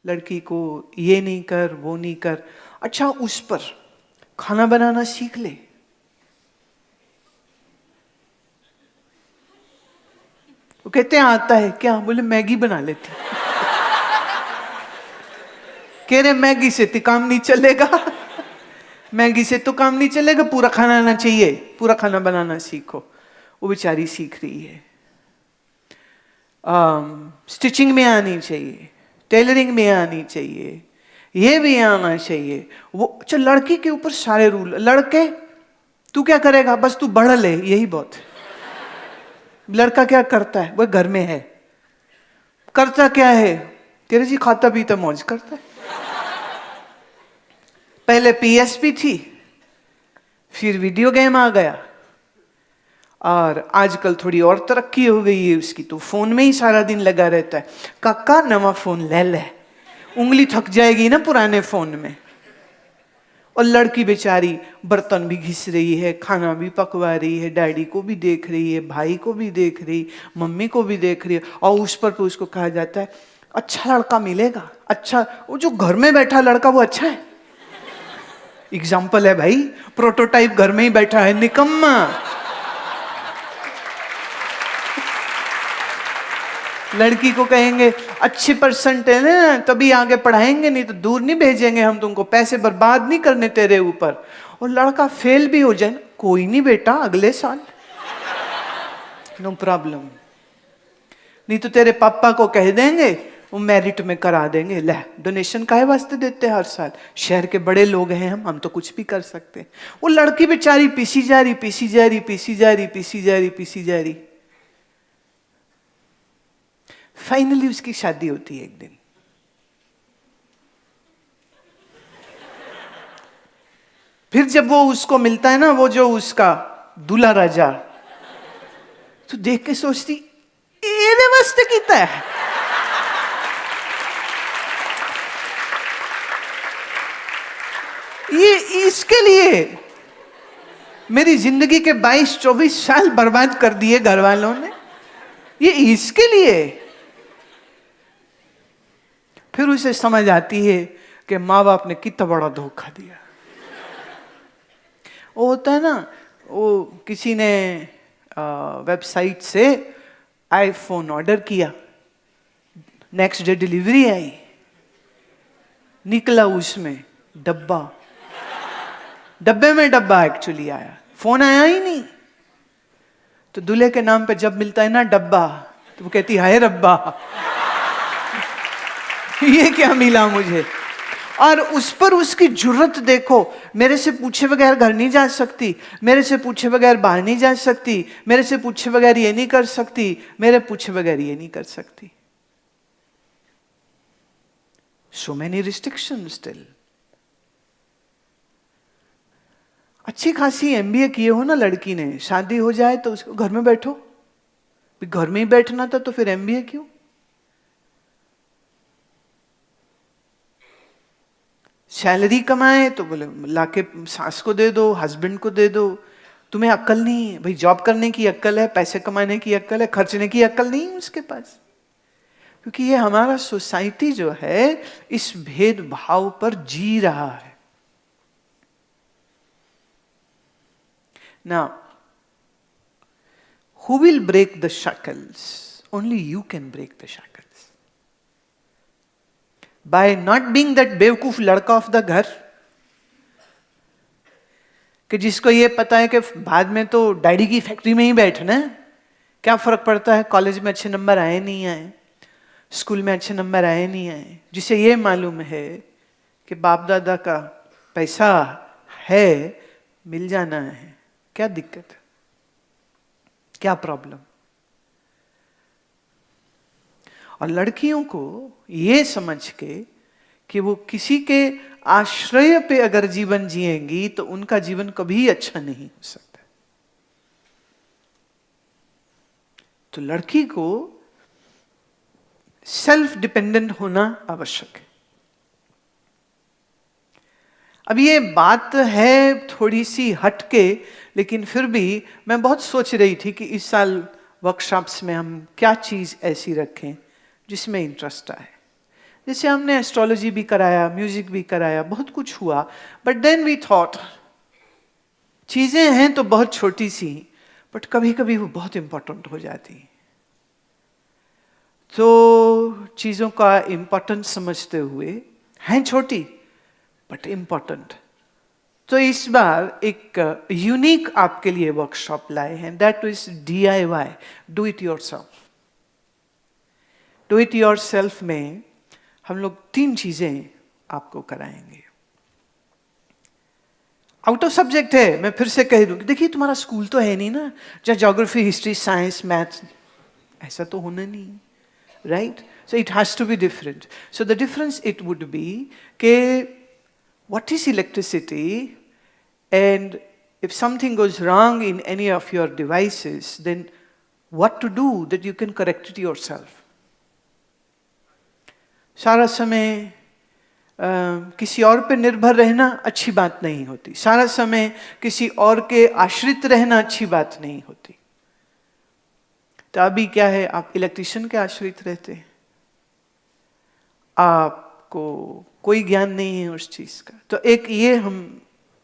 लड़की को ये नहीं कर, वो नहीं कर। अच्छा, उस पर खाना बनाना सीख ले। वो कहते हैं आता है क्या? बोले मैगी बना लेती। कह रहे मैगी से तो काम नहीं चलेगा, मैगी से तो काम नहीं चलेगा, पूरा खाना आना चाहिए, पूरा खाना बनाना सीखो। वो बेचारी सीख रही है। स्टिचिंग में आनी चाहिए, टेलरिंग में आनी चाहिए, ये भी आना चाहिए। वो अच्छा, लड़की के ऊपर सारे रूल। लड़के तू क्या करेगा? बस तू बढ़ ले, यही बहुत है। लड़का क्या करता है? वो घर में है, करता क्या है? तेरे जी खाता पीता मौज करता है। पहले पीएसपी थी, फिर वीडियो गेम आ गया, और आजकल थोड़ी और तरक्की हो गई है उसकी, तो फोन में ही सारा दिन लगा रहता है। काका नवा फोन ले ले, उंगली थक जाएगी ना पुराने फोन में। और लड़की बेचारी बर्तन भी घिस रही है, खाना भी पकवा रही है, डैडी को भी देख रही है, भाई को भी देख रही, मम्मी को भी देख रही है। और उस पर तो उसको कहा जाता है अच्छा लड़का मिलेगा। अच्छा, वो जो घर में बैठा लड़का वो अच्छा है? एग्जाम्पल है भाई, प्रोटोटाइप घर में ही बैठा है, निकम्मा। लड़की को कहेंगे अच्छी परसेंट है ना तभी आगे पढ़ाएंगे, नहीं तो दूर नहीं भेजेंगे हम तुमको, पैसे बर्बाद नहीं करने तेरे ऊपर। और लड़का फेल भी हो जाए, कोई नहीं बेटा अगले साल, नो प्रॉब्लम। नहीं तो तेरे पापा को कह देंगे, वो मेरिट में करा देंगे। ले, डोनेशन काहे वास्ते देते हर साल? शहर के बड़े लोग हैं हम तो कुछ भी कर सकते। वो लड़की बेचारी पीसी जा रही, पीसी जा रही, पीसी जा रही, पीसी जा रही, पीसी जा रही। फाइनली उसकी शादी होती है एक दिन। फिर जब वो उसको मिलता है ना, वो जो उसका दूल्हा राजा, तो देख के सोचती ये वास्ते कीता है। ये इसके लिए मेरी जिंदगी के 22-24 साल बर्बाद कर दिए घर वालों ने, ये इसके लिए। फिर उसे समझ आती है कि माँ बाप ने कितना बड़ा धोखा दिया। वो होता है ना, वो किसी ने वेबसाइट से आईफोन ऑर्डर किया, नेक्स्ट डे डिलीवरी आई, निकला उसमें डब्बा, डब्बे में डब्बा एक्चुअली आया, फोन आया ही नहीं। तो दूल्हे के नाम पे जब मिलता है ना डब्बा, तो वो कहती हाय रब्बा, ये क्या मिला मुझे। और उस पर उसकी जुर्रत देखो, मेरे से पूछे बगैर घर नहीं जा सकती, मेरे से पूछे बगैर बाहर नहीं जा सकती, मेरे से पूछे बगैर ये नहीं कर सकती, मेरे पूछे बगैर ये नहीं कर सकती। So many restrictions still. अच्छी खासी एमबीए किए हो ना लड़की ने, शादी हो जाए तो उसको घर में बैठो। घर में ही बैठना था तो फिर एमबीए क्यों? सैलरी कमाए तो बोले लाके सास को दे दो, हस्बैंड को दे दो। तुम्हें अक्ल नहीं है भाई, जॉब करने की अक्ल है, पैसे कमाने की अक्ल है, खर्चने की अक्ल नहीं है उसके पास। क्योंकि ये हमारा सोसाइटी जो है इस भेदभाव पर जी रहा है। Now, who will break the shackles? Only you can break the shackles. By not being that बेवकूफ लड़का ऑफ द घर, कि जिसको ये पता है कि बाद में तो डैडी की फैक्ट्री में ही बैठना है, क्या फर्क पड़ता है कॉलेज में अच्छे नंबर आए नहीं आए, स्कूल में अच्छे नंबर आए नहीं आए। जिसे ये मालूम है कि बाप दादा का पैसा है, मिल जाना है, क्या दिक्कत है, क्या प्रॉब्लम। और लड़कियों को ये समझ के कि वो किसी के आश्रय पे अगर जीवन जिएंगी तो उनका जीवन कभी अच्छा नहीं हो सकता। तो लड़की को सेल्फ डिपेंडेंट होना आवश्यक है। अब ये बात है थोड़ी सी हटके, लेकिन फिर भी मैं बहुत सोच रही थी कि इस साल वर्कशॉप्स में हम क्या चीज ऐसी रखें जिसमें इंटरेस्ट आए। जैसे हमने एस्ट्रोलॉजी भी कराया, म्यूजिक भी कराया, बहुत कुछ हुआ, बट देन वी थॉट चीजें हैं तो बहुत छोटी सी, बट कभी कभी वो बहुत इंपॉर्टेंट हो जाती। तो चीजों का इंपॉर्टेंस समझते हुए, हैं छोटी बट इंपॉर्टेंट, तो इस बार एक यूनिक आपके लिए वर्कशॉप लाए हैं, that is DIY, do it yourself. Do it yourself में हम लोग 3 चीजें आपको कराएंगे। आउट ऑफ सब्जेक्ट है, मैं फिर से कह दूं, देखिए तुम्हारा स्कूल तो है नहीं ना, जहाँ ज्योग्राफी, हिस्ट्री, साइंस, मैथ्स, ऐसा तो होना नहीं, right? So it has to be different. So the difference it would be के what is electricity, and if something goes wrong in any of your devices, then what to do that you can correct it yourself. सारा समय किसी और पे निर्भर रहना अच्छी बात नहीं होती, सारा समय किसी और के आश्रित रहना अच्छी बात नहीं होती। तो अभी क्या है, आप इलेक्ट्रिशियन के आश्रित रहते हैं, आपको कोई ज्ञान नहीं है उस चीज का। तो एक ये हम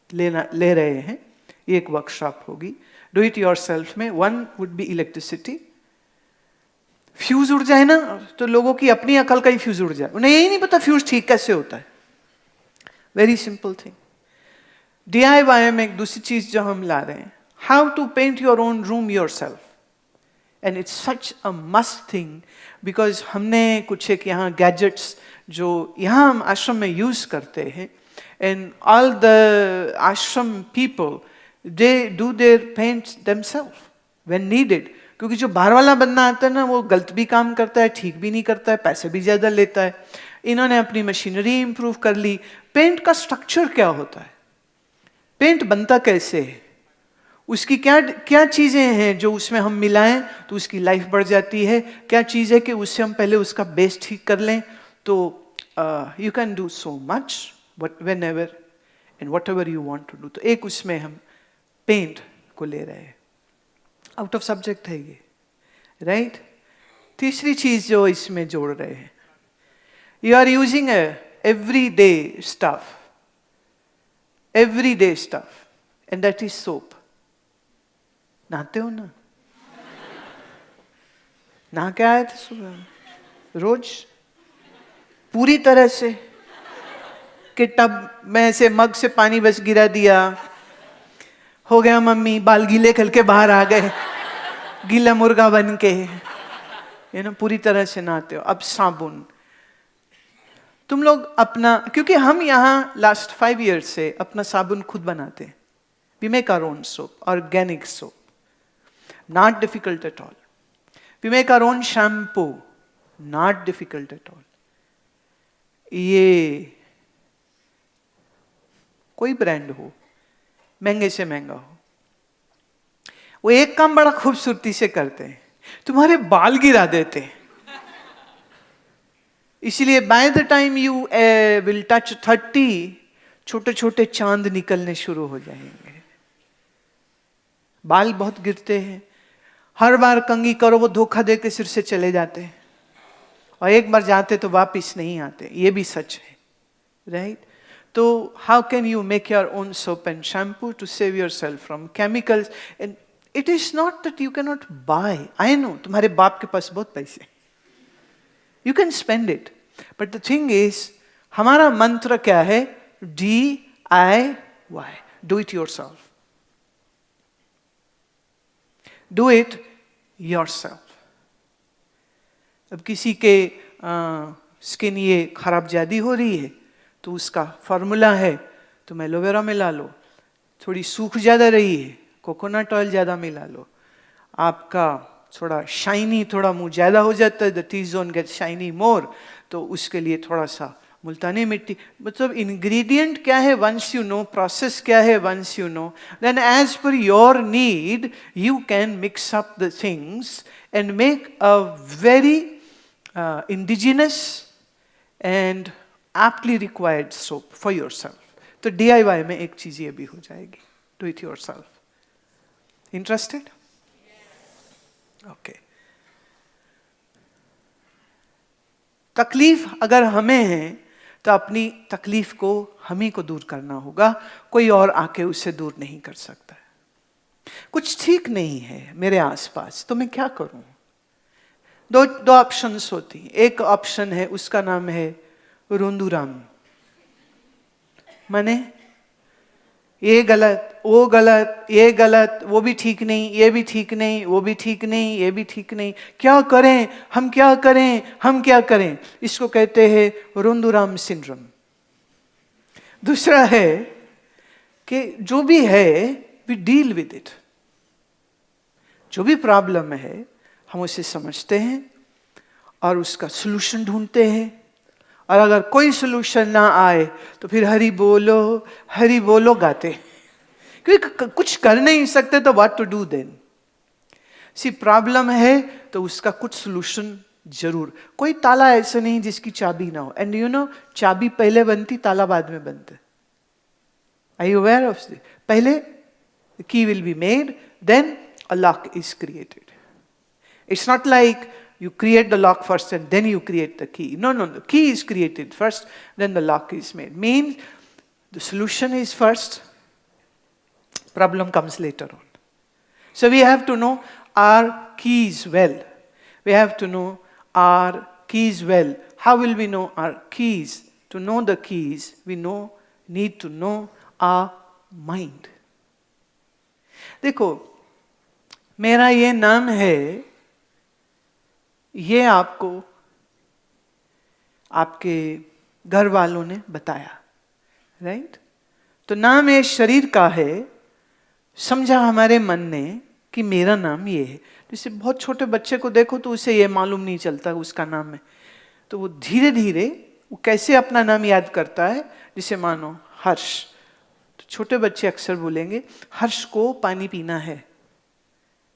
ले रहे हैं, ये एक वर्कशॉप होगी डू इट योरसेल्फ में। 1 वुड बी इलेक्ट्रिसिटी। फ्यूज उड़ जाए ना तो लोगों की अपनी अकल का ही फ्यूज उड़ जाए, उन्हें यही नहीं पता फ्यूज ठीक कैसे होता है। Very simple thing. DIY में एक दूसरी चीज जो हम ला रहे हैं, how to paint your own room yourself, and it's such a must thing, because हमने कुछ एक यहाँ गैजेट्स जो यहाँ हम आश्रम में यूज करते हैं, and all the ashram people they do their paints themselves when needed, क्योंकि जो बाहर वाला बंदा आता है ना, वो गलत भी काम करता है, ठीक भी नहीं करता है, पैसे भी ज्यादा लेता है। इन्होंने अपनी मशीनरी इंप्रूव कर ली। पेंट का स्ट्रक्चर क्या होता है, पेंट बनता कैसे है, उसकी क्या क्या चीजें हैं जो उसमें हम मिलाएं तो उसकी लाइफ बढ़ जाती है, क्या चीज है कि उससे हम पहले उसका बेस ठीक कर लें। तो you can do so much whenever and whatever you want to do. तो एक उसमें हम पेंट को ले रहे हैं, आउट ऑफ सब्जेक्ट है ये, राइट? तीसरी चीज जो इसमें जोड़ रहे हैं, you are using every day stuff, everyday stuff, and that is soap. नहाते हो ना? नहा के आए थे सुबह रोज पूरी तरह से, कि टब में ऐसे मग से पानी बस गिरा दिया, हो गया मम्मी, बाल गीले करके बाहर आ गए, गीला मुर्गा बन के, पूरी तरह से नहाते हो। अब साबुन तुम लोग अपना, क्योंकि हम यहाँ लास्ट 5 years से अपना साबुन खुद बनाते हैं। We make our own soap, organic soap, not difficult at all. We make our own shampoo, not difficult at all. ये कोई ब्रांड हो, महंगे से महंगा हो, वो एक काम बड़ा खूबसूरती से करते हैं, तुम्हारे बाल गिरा देते हैं। इसलिए by the time you will touch 30, छोटे छोटे चांद निकलने शुरू हो जाएंगे। बाल बहुत गिरते हैं, हर बार कंघी करो वो धोखा दे के सिर से चले जाते हैं, और एक बार जाते तो वापिस नहीं आते, ये भी सच है, राइट? तो how can you make your own soap and shampoo to save yourself from chemicals? And it is not that you can not buy, I know तुम्हारे बाप के पास बहुत पैसे, you can spend it, but the thing is, हमारा मंत्र क्या है? DIY, do it yourself, do it yourself। अब किसी के स्किन ये खराब ज्यादा हो रही है तो उसका फॉर्मूला है, तुम एलोवेरा मिला लो, थोड़ी सूख ज्यादा रही है कोकोनट ऑयल ज्यादा मिला लो, आपका थोड़ा शाइनी, थोड़ा मुंह ज्यादा हो जाता है, the T zone get shiny more, तो उसके लिए थोड़ा सा मुल्तानी मिट्टी। मतलब इंग्रेडिएंट क्या है वंस यू नो, प्रोसेस क्या है once you know, then as per your need you can mix up the things and make a very indigenous and aptly required soap for yourself. तो DIY में एक चीज ये भी हो जाएगी, do it yourself. Interested? Okay. तकलीफ अगर हमें है तो अपनी तकलीफ को हम ही को दूर करना होगा, कोई और आके उससे दूर नहीं कर सकता है। कुछ ठीक नहीं है मेरे आसपास, तो मैं क्या करूं? दो ऑप्शंस होती हैं। एक ऑप्शन है, उसका नाम है रोंदूराम, माने ये गलत, वो गलत, ये गलत, वो भी ठीक नहीं, ये भी ठीक नहीं, वो भी ठीक नहीं, ये भी ठीक नहीं, क्या करें हम, क्या करें हम, क्या करें? इसको कहते हैं रोंदूराम सिंड्रोम। दूसरा है कि जो भी है वी डील विद इट, जो भी प्रॉब्लम है हम उसे समझते हैं और उसका सलूशन ढूंढते हैं, और अगर कोई सलूशन ना आए तो फिर हरि बोलो गाते, क्योंकि कुछ कर नहीं सकते तो what to do then. See problem है तो उसका कुछ सलूशन जरूर, कोई ताला ऐसा नहीं जिसकी चाबी ना हो। एंड यू नो, चाबी पहले बनती, ताला बाद में बनता। Are you aware of this? पहले key will be made, then a lock is created. It's not like you create the lock first and then you create the key. No, the key is created first, then the lock is made. Means the solution is first, problem comes later on. So we have to know our keys well. We have to know our keys well. How will we know our keys? To know the keys, we need to know our mind. देखो, मेरा ये नाम है, ये आपको आपके घर वालों ने बताया, राइट? तो नाम ये शरीर का है, समझा हमारे मन ने कि मेरा नाम ये है। जैसे बहुत छोटे बच्चे को देखो तो उसे ये मालूम नहीं चलता उसका नाम है, तो वो धीरे धीरे वो कैसे अपना नाम याद करता है। जैसे मानो हर्ष, तो छोटे बच्चे अक्सर बोलेंगे हर्ष को पानी पीना है।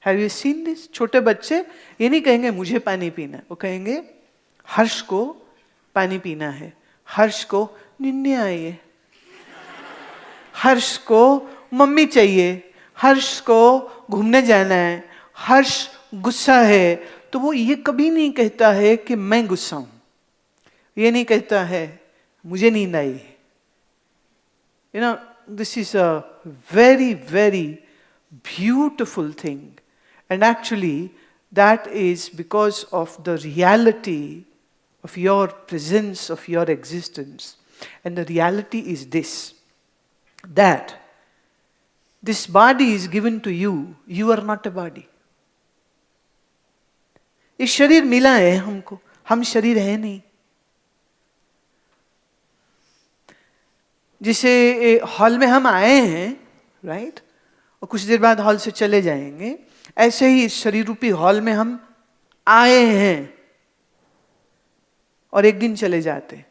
Have you seen this? छोटे बच्चे ये नहीं कहेंगे मुझे पानी पीना है, वो कहेंगे हर्ष को पानी पीना है, हर्ष को निन्ने आई है, हर्ष को मम्मी चाहिए, हर्ष को घूमने जाना है, हर्ष गुस्सा है। तो वो ये कभी नहीं कहता है कि मैं गुस्सा हूं, ये नहीं कहता है मुझे नींद आई। You know, this is a very, very beautiful thing. And actually, that is because of the reality of your presence, of your existence. And the reality is this, that this body is given to you. You are not a body. ये शरीर मिला है हमको, हम शरीर है नहीं। जिसे हॉल में हम आए हैं, राइट, और कुछ देर बाद हॉल से चले जाएंगे, ऐसे ही इस शरीर रूपी हॉल में हम आए हैं और एक दिन चले जाते।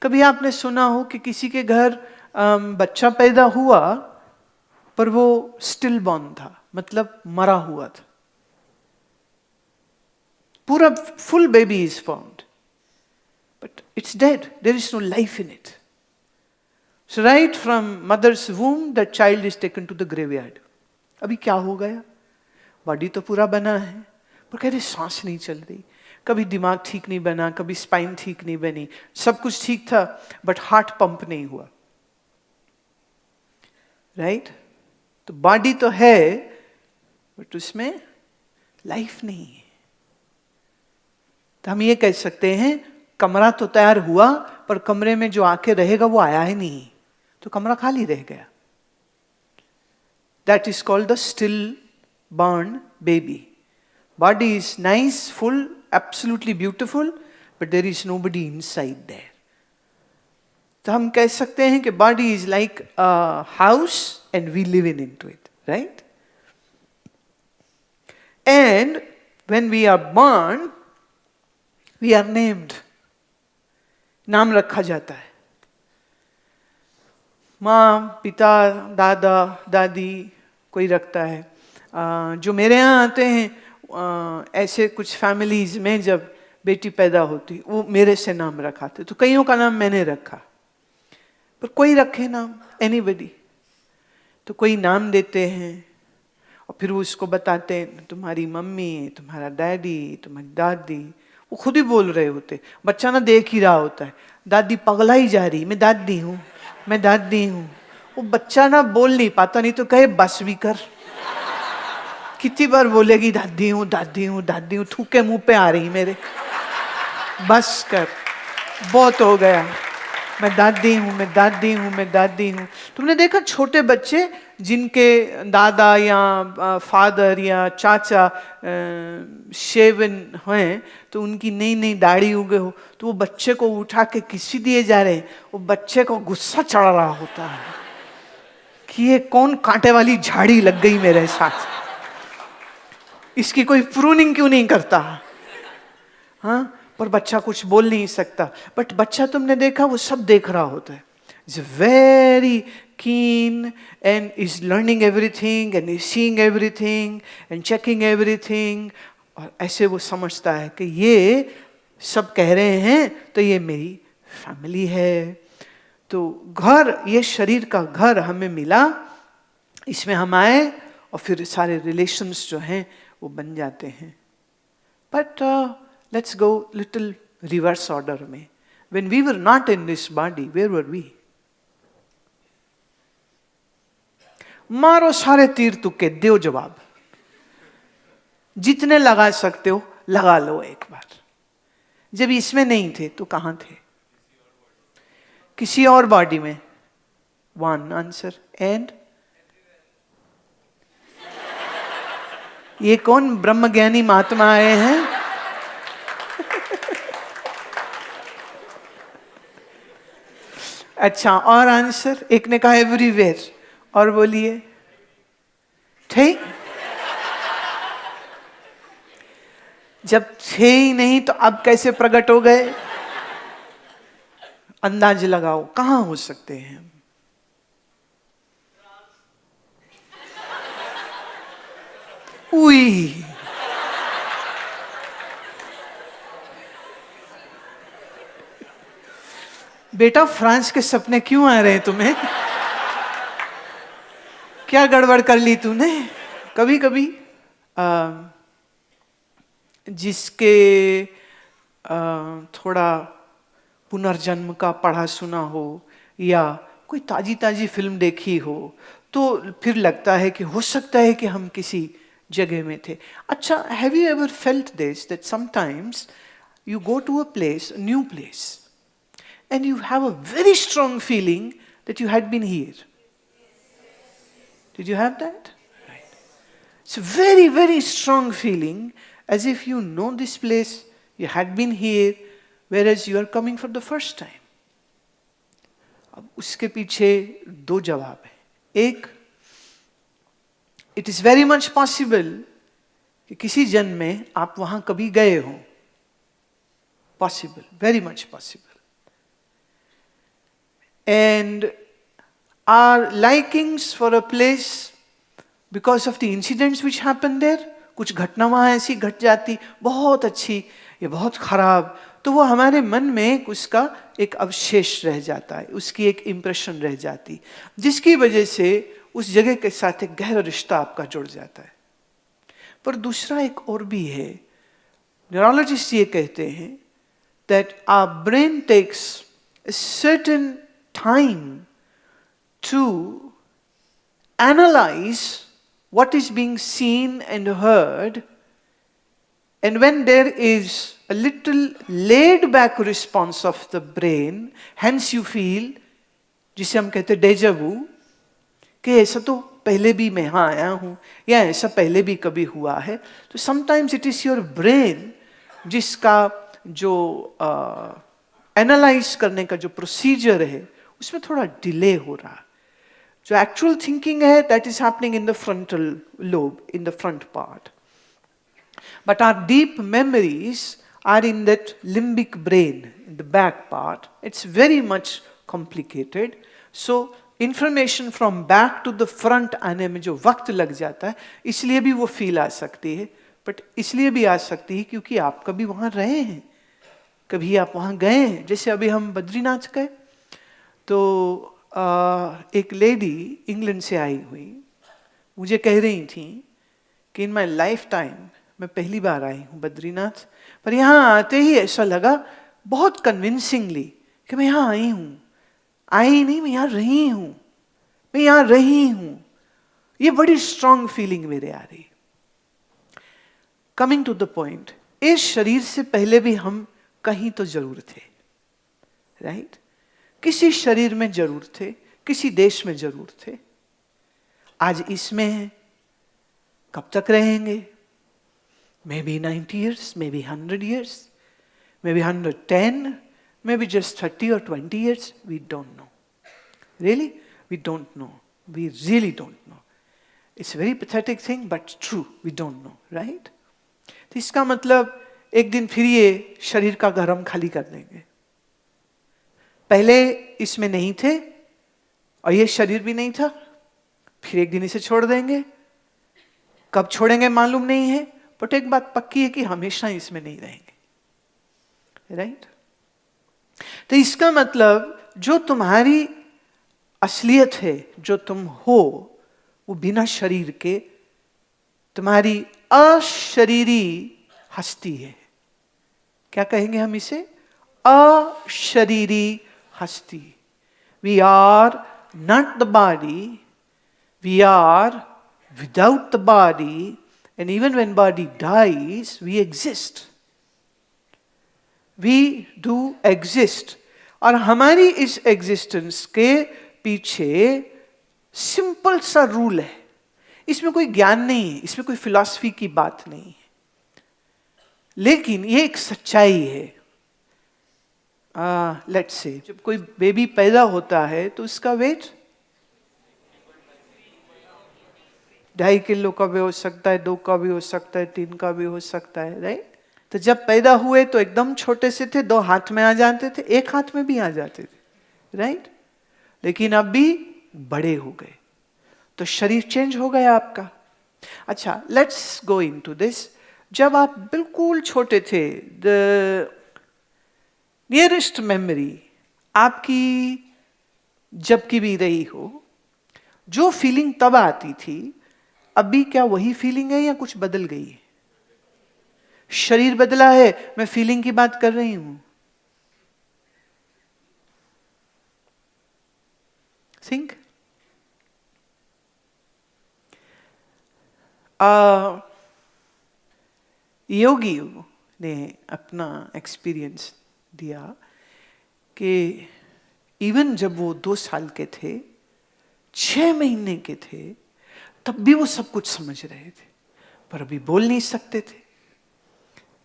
कभी आपने सुना हो कि किसी के घर बच्चा पैदा हुआ पर वो स्टिल बॉर्न था, मतलब मरा हुआ था, पूरा full baby is found but it's dead, there is no life in it. So right from mother's womb, that child is taken to the graveyard. अभी क्या हो गया? बॉडी तो पूरा बना है पर कह रहे सांस नहीं चल रही, कभी दिमाग ठीक नहीं बना, कभी स्पाइन ठीक नहीं बनी, सब कुछ ठीक था बट हार्ट पंप नहीं हुआ, राइट? तो बॉडी तो है बट उसमें लाइफ नहीं है। तो हम ये कह सकते हैं कमरा तो तैयार हुआ पर कमरे में जो आके रहेगा वो आया ही नहीं, तो कमरा खाली रह गया। That is called the stillborn baby. Body is nice, full, absolutely beautiful, but there is nobody inside there. तो हम कह सकते हैं कि body is like a house and we live into it, right? And when we are born, we are named. नाम रखा जाता है। माँ, पिता, दादा, दादी कोई रखता है। जो मेरे यहाँ आते हैं ऐसे कुछ फैमिलीज में जब बेटी पैदा होती वो मेरे से नाम रखाते, तो कईयों का नाम मैंने रखा, पर कोई रखे नाम, एनीबडी, तो कोई नाम देते हैं और फिर वो उसको बताते हैं तुम्हारी मम्मी, तुम्हारा डैडी, तुम्हारी दादी, वो खुद ही बोल रहे होते, बच्चा ना देख ही रहा होता है, दादी पगला ही जा रही, मैं दादी हूँ, मैं दादी हूँ। वो बच्चा ना बोल नहीं पाता, नहीं तो कहे बस भी कर। कितनी बार बोलेगी दादी हूँ दादी हूँ दादी हूँ, थूके मुंह पे आ रही मेरे, बस कर, बहुत हो गया, मैं दादी हूँ मैं दादी हूँ मैं दादी हूँ। तुमने देखा छोटे बच्चे जिनके दादा या फादर या चाचा शेवन हैं, तो उनकी नई नई दाढ़ी उगे हो, तो वो बच्चे को उठा के किसी दिए जा रहे हैं, वो बच्चे को गुस्सा चढ़ रहा होता है कि ये कौन कांटे वाली झाड़ी लग गई मेरे साथ, इसकी कोई प्रूनिंग क्यों नहीं करता। हाँ, पर बच्चा कुछ बोल नहीं सकता, बट बच्चा तुमने देखा वो सब देख रहा होता है, is very keen and is learning everything and is seeing everything and checking everything, और ऐसे वो समझता है कि ये सब कह रहे हैं तो ये मेरी फैमिली है। तो घर, ये शरीर का घर हमें मिला, इसमें हम आए और फिर सारे रिलेशंस जो हैं वो बन जाते हैं। But let's go little reverse order में, when we were not in this body, where were we? मारो सारे तीर तुक्के, दो जवाब, जितने लगा सकते हो लगा लो एक बार। जब इसमें नहीं थे तो कहां थे? किसी और बॉडी में। One answer. एंड ये कौन ब्रह्मज्ञानी महात्मा आए हैं? अच्छा, और आंसर? एक ने कहा एवरीवेयर, और बोलिए। ठीक, जब थे ही नहीं तो अब कैसे प्रकट हो गए? अंदाज लगाओ कहां हो सकते हैं? उई, बेटा फ्रांस के सपने क्यों आ रहे हैं तुम्हें? क्या गड़बड़ कर ली तूने? कभी कभी जिसके थोड़ा पुनर्जन्म का पढ़ा सुना हो या कोई ताजी ताजी फिल्म देखी हो, तो फिर लगता है कि हो सकता है कि हम किसी जगह में थे। अच्छा, have you ever felt this that sometimes you go to a place, new place, and you have a very strong feeling that you had been here? Did you have that? Right. It's a very, very strong feeling, as if you know this place, you had been here, whereas you are coming for the first time. अब उसके पीछे दो जवाब है। एक, it is very much possible कि किसी जन्म में आप वहां कभी गए हो। Possible, very much possible. And our likings for a place because of the incidents which happened there, कुछ घटना वहाँ ऐसी घट जाती, बहुत अच्छी या बहुत खराब, तो वो हमारे मन में उसका एक अवशेष रह जाता है, उसकी एक इम्प्रेशन रह जाती, जिसकी वजह से उस जगह के साथ एक गहरा रिश्ता आपका जुड़ जाता है। पर दूसरा एक और भी है, न्यूरोलॉजिस्ट ये कहते हैं that our brain takes a certain time to analyze what is being seen and heard, and when there is a little laid back response of the brain, hence you feel, जिसे हम कहते हैं डेजा वू, कि ऐसा तो पहले भी मैं यहाँ आया हूँ या ऐसा पहले भी कभी हुआ है। तो sometimes it is your brain जिसका जो एनालाइज करने का जो प्रोसीजर है उसमें थोड़ा डिले हो रहा। जो एक्चुअल थिंकिंग है that is happening in the frontal lobe, in the front part, but our deep memories are in that limbic brain, in the back part. It's very much complicated. So information from back to the front आने में जो वक्त लग जाता है, इसलिए भी वो फील आ सकती है। बट इसलिए भी आ सकती है क्योंकि आप कभी वहाँ रहे हैं, कभी आप वहाँ गए हैं। जैसे अभी हम बद्रीनाथ गए तो एक लेडी इंग्लैंड से आई हुई मुझे कह रही थी कि इन माई लाइफ टाइम मैं पहली बार आई हूँ बद्रीनाथ, पर यहाँ आते ही ऐसा लगा बहुत कन्विंसिंगली कि मैं यहाँ आई हूँ। आई नहीं, मैं यहाँ रही हूँ, मैं यहाँ रही हूँ। ये बड़ी स्ट्रांग फीलिंग मेरे आ रही। कमिंग टू द पॉइंट, इस शरीर से पहले भी हम कहीं तो जरूर थे, राइट? किसी शरीर में जरूर थे, किसी देश में जरूर थे। आज इसमें है, कब तक रहेंगे? May be 90 years, may be 100 years, may be 110, may be just 30 or 20 years. We don't know. Really? We don't know. We really don't know. It's a very pathetic thing, but true. We don't know, right? तो इसका मतलब एक दिन फिर ये शरीर का घर हम खाली कर देंगे। पहले इसमें नहीं थे और ये शरीर भी नहीं था, फिर एक दिन इसे छोड़ देंगे। कब छोड़ेंगे मालूम नहीं है, बट एक बात पक्की है कि हमेशा इसमें नहीं रहेंगे, राइट? तो इसका मतलब जो तुम्हारी असलियत है, जो तुम हो, वो बिना शरीर के तुम्हारी अशरीरी हस्ती है। क्या कहेंगे हम इसे? अशरीरी हस्ती। We are not the body, we are without the body, and even when body dies, we exist. We do exist. और हमारी इस एग्जिस्टेंस के पीछे सिंपल सा रूल है। इसमें कोई ज्ञान नहीं है, इसमें कोई फिलॉसफी की बात नहीं है, लेकिन ये एक सच्चाई है। लेट्स से जब कोई बेबी पैदा होता है तो उसका वेट 2.5 किलो का भी हो सकता है, 2 का भी हो सकता है, 3 का भी हो सकता है, राइट? तो जब पैदा हुए तो एकदम छोटे से थे, 2 हाथ में आ जाते थे, 1 हाथ में भी आ जाते थे, राइट? लेकिन अब भी बड़े हो गए, तो शरीर चेंज हो गया आपका। अच्छा, लेट्स गो इनटू दिस। जब आप बिल्कुल छोटे थे, द नियरेस्ट मेमोरी आपकी जब की भी रही हो, जो फीलिंग तब आती थी, अभी क्या वही फीलिंग है या कुछ बदल गई है? शरीर बदला है, मैं फीलिंग की बात कर रही हूं। थिंक। योगी ने अपना एक्सपीरियंस दिया कि इवन जब वो 2 साल के थे, 6 महीने के थे, तब भी वो सब कुछ समझ रहे थे, पर अभी बोल नहीं सकते थे,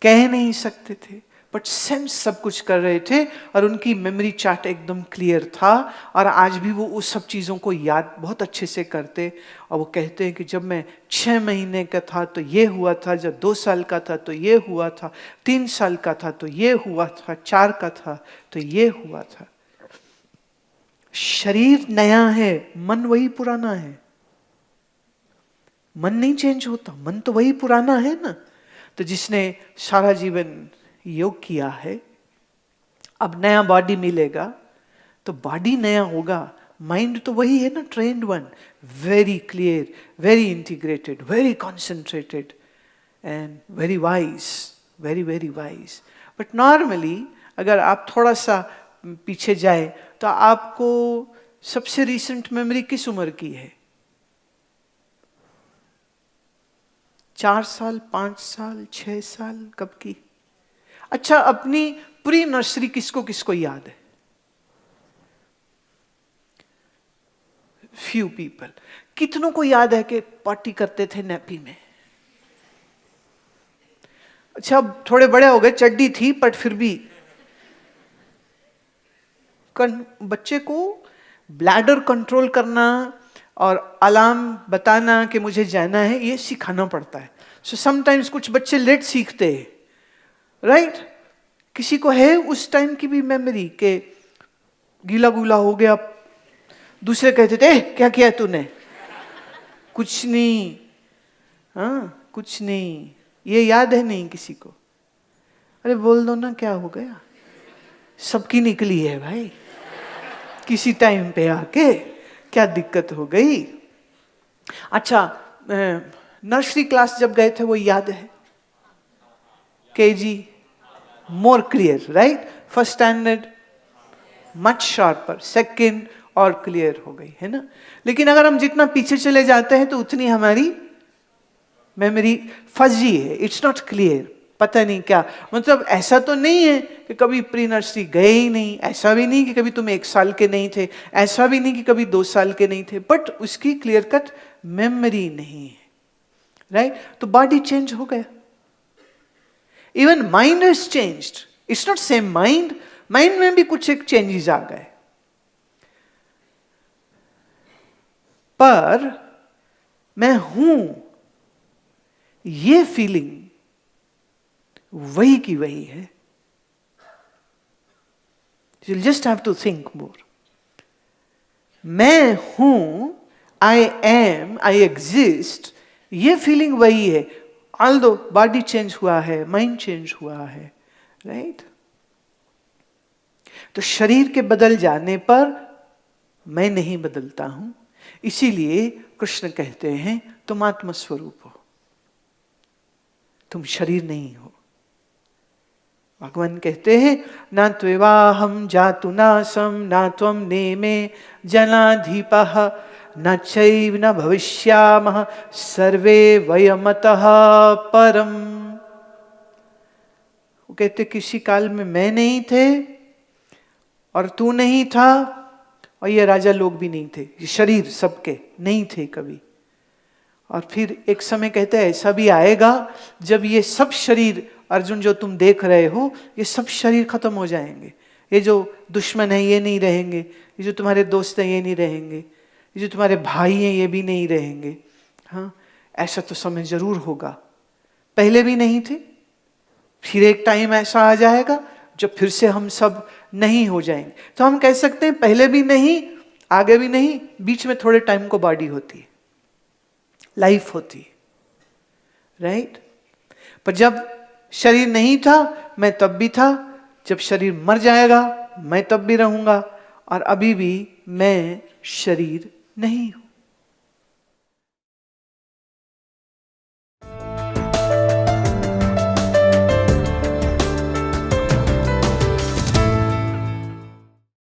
कह नहीं सकते थे, बट सेंस सब कुछ कर रहे थे और उनकी मेमोरी चार्ट एकदम क्लियर था। और आज भी वो उस सब चीज़ों को याद बहुत अच्छे से करते, और वो कहते हैं कि जब मैं 6 महीने का था तो ये हुआ था, जब 2 साल का था तो ये हुआ था, 3 साल का था तो ये हुआ था, 4 का था तो ये हुआ था। शरीर नया है, मन वही पुराना है। मन नहीं चेंज होता, मन तो वही पुराना है ना। तो जिसने सारा जीवन योग किया है, अब नया बॉडी मिलेगा तो बॉडी नया होगा, माइंड तो वही है ना, trained one, very clear, very integrated, very concentrated and very wise, very very wise. But normally अगर आप थोड़ा सा पीछे जाए तो आपको सबसे रिसेंट मेमोरी किस उम्र की है? 4 साल, 5 साल, 6 साल, कब की? अच्छा, अपनी प्री नर्सरी किसको किसको याद है? Few people. कितनों को याद है कि पार्टी करते थे नैपी में? अच्छा, अब थोड़े बड़े हो गए, चड्डी थी, बट फिर भी बच्चे को ब्लैडर कंट्रोल करना और अलार्म बताना कि मुझे जाना है, ये सिखाना पड़ता है। सो समटाइम्स कुछ बच्चे लेट सीखते हैं, राइट? किसी को है उस टाइम की भी मेमोरी के गीला गुला हो गया, दूसरे कहते थे क्या किया तूने? कुछ नहीं, हाँ कुछ नहीं, ये याद है नहीं किसी को? अरे बोल दो ना क्या हो गया, सबकी निकली है भाई, किसी टाइम पे आके क्या दिक्कत हो गई? अच्छा, नर्सरी क्लास जब गए थे वो याद है? kg more clear, right? First standard much sharper, second और क्लियर हो गई, है ना? लेकिन अगर हम जितना पीछे चले जाते हैं तो उतनी हमारी मेमोरी फजी है, इट्स नॉट क्लियर, पता नहीं क्या। मतलब ऐसा तो नहीं है कि कभी प्री नर्सरी गए ही नहीं, ऐसा भी नहीं कि कभी तुम 1 साल के नहीं थे, ऐसा भी नहीं कि कभी 2 साल के नहीं थे, बट उसकी क्लियर कट मेमोरी नहीं है, राइट? तो बॉडी चेंज हो गया, even mind is changed, it's not same mind, mind में भी कुछ एक चेंजेस आ गए, पर मैं हूं ये फीलिंग वही की वही है। You'll just have to think more. मैं हूं, I am, I exist, ये फीलिंग वही है, although बॉडी चेंज हुआ है, माइंड चेंज हुआ है, राइट? तो शरीर के बदल जाने पर मैं नहीं बदलता हूं, इसीलिए कृष्ण कहते हैं तुम आत्मस्वरूप हो, तुम शरीर नहीं हो। भगवान कहते हैं ना त्वेवाहम जातु नासम ना त्वम नेमे जनाधिपः न चैव न भविष्यामः सर्वे वयमतः परम। वो कहते किसी काल में मैं नहीं थे और तू नहीं था और ये राजा लोग भी नहीं थे, ये शरीर सबके नहीं थे कभी। और फिर एक समय कहते हैं ऐसा भी आएगा जब ये सब शरीर, अर्जुन जो तुम देख रहे हो, ये सब शरीर खत्म हो जाएंगे, ये जो दुश्मन है ये नहीं रहेंगे, ये जो तुम्हारे दोस्त हैं ये नहीं रहेंगे, ये जो तुम्हारे भाई हैं ये भी नहीं रहेंगे। हाँ, ऐसा तो समय जरूर होगा, पहले भी नहीं थे, फिर एक टाइम ऐसा आ जाएगा जब फिर से हम सब नहीं हो जाएंगे। तो हम कह सकते हैं पहले भी नहीं, आगे भी नहीं, बीच में थोड़े टाइम को बॉडी होती है, लाइफ होती है, राइट? पर जब शरीर नहीं था मैं तब भी था, जब शरीर मर जाएगा मैं तब भी रहूंगा, और अभी भी मैं शरीर नहीं हूं।